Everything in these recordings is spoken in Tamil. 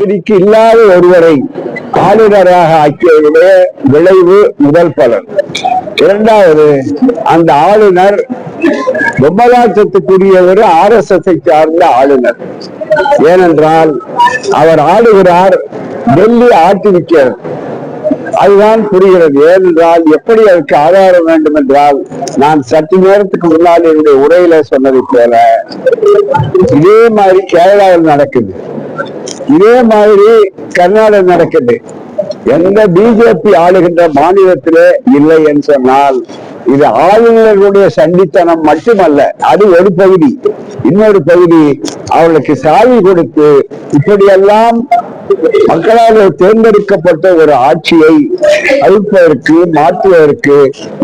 தகுதிக்கு இல்லாத ஒருவரை ஆளுநராக ஆக்கியவருடைய விளைவு முதல் பலன். இரண்டாவது, அந்த ஆளுநர் பொம்மலாட்டத்துக்குரியவர் RSS சார்ந்த ஆளுநர். ஏனென்றால் அவர் ஆளுகிறார், டெல்லி ஆட்டிவிக்கிறார். அதுதான் புரிகிறது. ஏனென்றால் எப்படி அதற்கு ஆதாரம் வேண்டும் என்றால், நான் சற்று நேரத்துக்கு முன்னால் என்னுடைய உரையில சொன்னதை போல இதே மாதிரி கேரளாவில் நடக்குது, இதே மாதிரி கர்நாடகா நடக்குது. எந்த பிஜேபி ஆளுகின்ற மாநிலத்திலே இல்லை என்று சொன்னால் இது ஆளுநர்களுடைய சண்டித்தனம் மட்டுமல்ல, அது ஒரு பகுதி. இன்னொரு பகுதி, அவர்களுக்கு சாவி கொடுத்து இப்படியெல்லாம் மக்களால் தேர்ந்தெடுக்கப்பட்ட ஒரு ஆட்சியை அழிப்பதற்கு, மாற்றுவதற்கு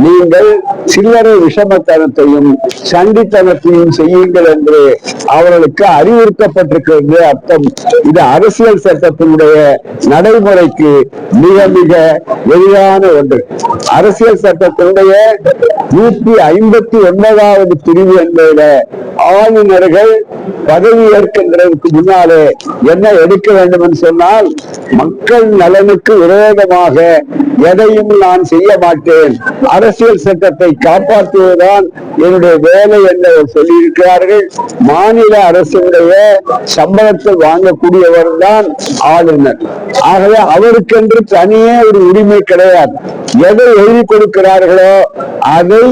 நீங்கள் சில்லறை விஷமத்தனத்தையும் சண்டித்தனத்தையும் செய்யுங்கள் என்று அவர்களுக்கு அறிவுறுத்தப்பட்டிருக்கிறது அர்த்தம். இது அரசியல் சட்டத்தினுடைய நடைமுறைக்கு மிக மிக எளிதான ஒன்று. அரசியல் சட்டத்தினுடைய 159வது பிரிவு என்பதில ஆளுநர்கள் பதவி ஏற்கின்றதற்கு முன்னாலே என்ன எடுக்க வேண்டும் என்று சொன்னால், மக்கள் நலனுக்கு விரோதமாக எதையும் நான் செய்ய மாட்டேன், அரசியல் சட்டத்தை காப்பாற்றுவதுதான் என்னுடைய வேலை என்று சொல்லியிருக்கிறார்கள். மாநில அரசுடைய சம்பளத்தில் வாங்கக்கூடியவர் தான் ஆளுநர். ஆகவே அவருக்கென்று தனியே ஒரு உரிமை கிடையாது. எதை எழுதி கொடுக்கிறார்களோ அதை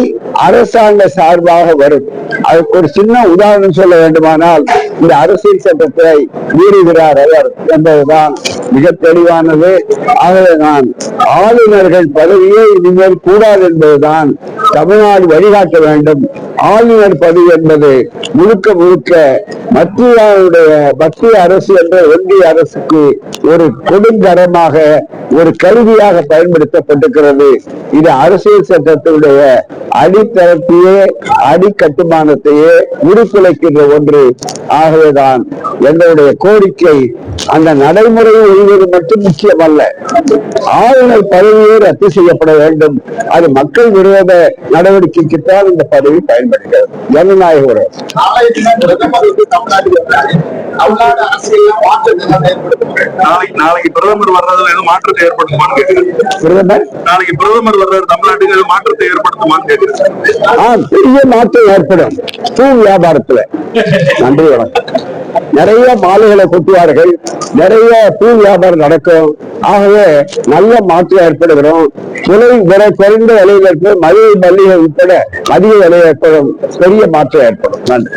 அரசாங்க சார்பாக வரும். அதுக்கு ஒரு சின்ன உதாரணம் சொல்ல வேண்டுமானால், இந்த அரசியல் சட்டத்தை மீறுகிறார் அவர் என்பதுதான் மிக தெளிவானது. ஆகவே நான் ஆளுநர்கள் பதவியே இனிமேல் கூடாது என்பதுதான் தமிழ்நாடு வழிகாட்ட வேண்டும். ஆளுநர் பதவி என்பது முழுக்க முழுக்க மத்திய அரசு என்ற ஒன்றிய அரசுக்கு ஒரு கொடுங்கரமாக, ஒரு கருவியாக பயன்படுத்தப்பட்டிருக்கிறது. இது அரசியல் சட்டத்தினுடைய அடித்தளத்தையே, அடிக்கட்டுமானத்தையே உருக்குலைக்கின்ற ஒன்று. ஆகவேதான் எங்களுடைய கோரிக்கை, அந்த நடைமுறையை ஒழிவது மட்டும் முக்கியமல்ல, ஆளுநர் பதவியே ரத்து செய்யப்பட வேண்டும். அது மக்கள் விரோத நடவடிக்கைக்குத்தான் இந்த பதவி பயன்படுகிறது. ஜனநாயக உறவு நாளைக்கு பிரதமர் வர்றதுல எதுவும் மாற்றத்தை ஏற்படுத்துமான்னு கேட்கிறேன். நாளைக்கு பிரதமர் வர்றது தமிழ்நாட்டுக்கு மாற்றத்தை ஏற்படுத்துமான்னு கேட்கிறேன். பெரிய மாற்றம் ஏற்படும் பூ வியாபாரத்துல. நன்றி, வணக்கம். நிறைய மாலைகளை கொட்டுவார்கள், நிறைய பூ வியாபாரம் நடக்கும். ஆகவே நல்ல மாற்றம் ஏற்படுகிறோம். விலை குறைந்த விலையில் ஏற்படும், மல்லிகை உட்பட அதிக விலை ஏற்படும், பெரிய மாற்றம் ஏற்படும். நன்றி.